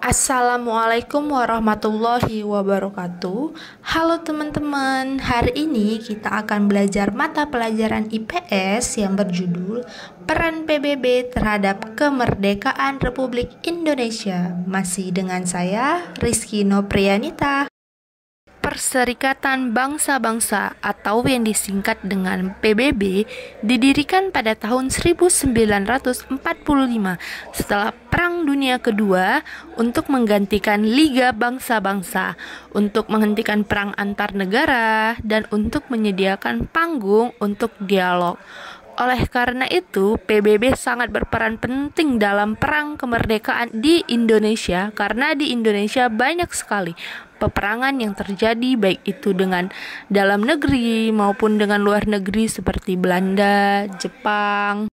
Assalamualaikum warahmatullahi wabarakatuh. Halo teman-teman, hari ini kita akan belajar mata pelajaran IPS yang berjudul Peran PBB terhadap Kemerdekaan Republik Indonesia. Masih dengan saya, Rizky Nopriyanita. Perserikatan Bangsa-Bangsa atau yang disingkat dengan PBB didirikan pada tahun 1945 setelah Perang Dunia Kedua untuk menggantikan Liga Bangsa-Bangsa, untuk menghentikan perang antar negara, dan untuk menyediakan panggung untuk dialog. Oleh karena itu, PBB sangat berperan penting dalam perang kemerdekaan di Indonesia karena di Indonesia banyak sekali peperangan yang terjadi baik itu dengan dalam negeri maupun dengan luar negeri seperti Belanda, Jepang.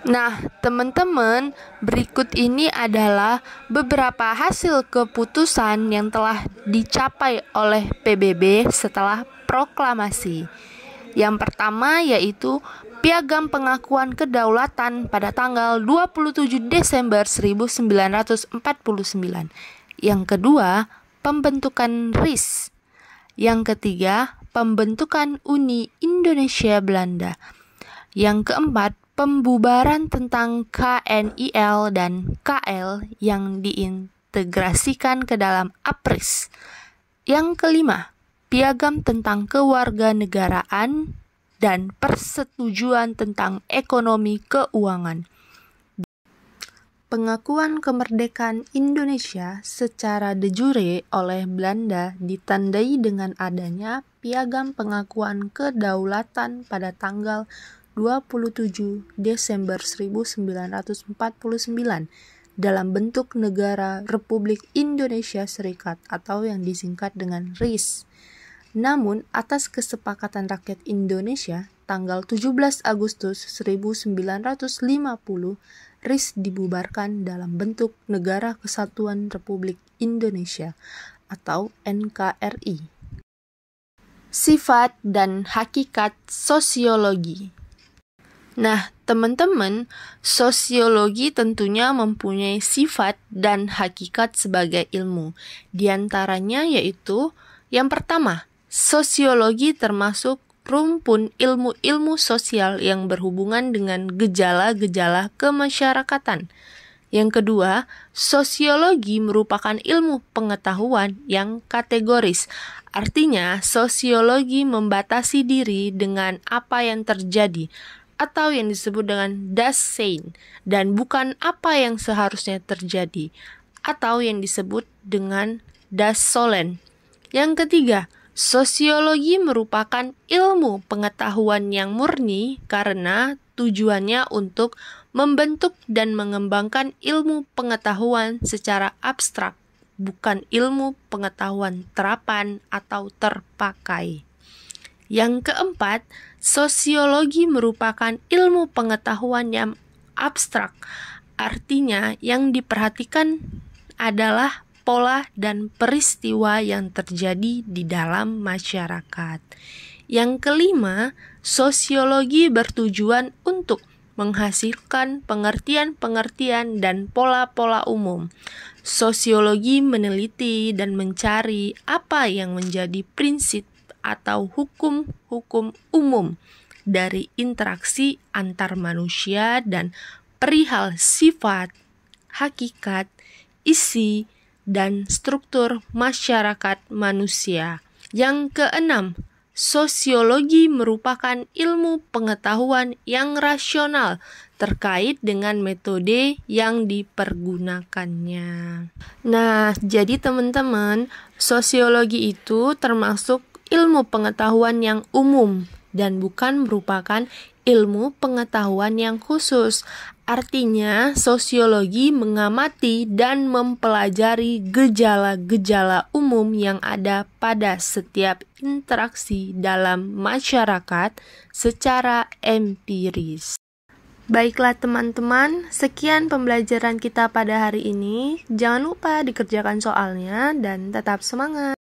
Nah, teman-teman, berikut ini adalah beberapa hasil keputusan yang telah dicapai oleh PBB setelah proklamasi. Yang pertama yaitu Piagam Pengakuan Kedaulatan pada tanggal 27 Desember 1949. Yang kedua, pembentukan RIS. Yang ketiga, pembentukan Uni Indonesia Belanda. Yang keempat, pembubaran tentang KNIL dan KL yang diintegrasikan ke dalam APRIS. Yang kelima, Piagam tentang Kewarganegaraan dan Persetujuan tentang Ekonomi Keuangan. Pengakuan kemerdekaan Indonesia secara de jure oleh Belanda ditandai dengan adanya Piagam Pengakuan Kedaulatan pada tanggal 27 Desember 1949 dalam bentuk Negara Republik Indonesia Serikat atau yang disingkat dengan RIS. Namun, atas kesepakatan rakyat Indonesia, tanggal 17 Agustus 1950, RIS dibubarkan dalam bentuk Negara Kesatuan Republik Indonesia atau NKRI. Sifat dan hakikat sosiologi. Nah, teman-teman, sosiologi tentunya mempunyai sifat dan hakikat sebagai ilmu. Di antaranya yaitu yang pertama, sosiologi termasuk rumpun ilmu-ilmu sosial yang berhubungan dengan gejala-gejala kemasyarakatan. Yang kedua, sosiologi merupakan ilmu pengetahuan yang kategoris. Artinya, sosiologi membatasi diri dengan apa yang terjadi atau yang disebut dengan das Sein dan bukan apa yang seharusnya terjadi atau yang disebut dengan das Sollen. Yang ketiga, sosiologi merupakan ilmu pengetahuan yang murni karena tujuannya untuk membentuk dan mengembangkan ilmu pengetahuan secara abstrak, bukan ilmu pengetahuan terapan atau terpakai. Yang keempat, sosiologi merupakan ilmu pengetahuan yang abstrak, artinya yang diperhatikan adalah pola dan peristiwa yang terjadi di dalam masyarakat. Yang kelima, sosiologi bertujuan untuk menghasilkan pengertian-pengertian dan pola-pola umum. Sosiologi meneliti dan mencari apa yang menjadi prinsip atau hukum-hukum umum dari interaksi antar manusia dan perihal sifat, hakikat, isi, dan struktur masyarakat manusia. Yang keenam, sosiologi merupakan ilmu pengetahuan yang rasional terkait dengan metode yang dipergunakannya. Nah, jadi teman-teman, sosiologi itu termasuk ilmu pengetahuan yang umum dan bukan merupakan ilmu pengetahuan yang khusus. Artinya, sosiologi mengamati dan mempelajari gejala-gejala umum yang ada pada setiap interaksi dalam masyarakat secara empiris. Baiklah teman-teman, sekian pembelajaran kita pada hari ini. Jangan lupa dikerjakan soalnya dan tetap semangat.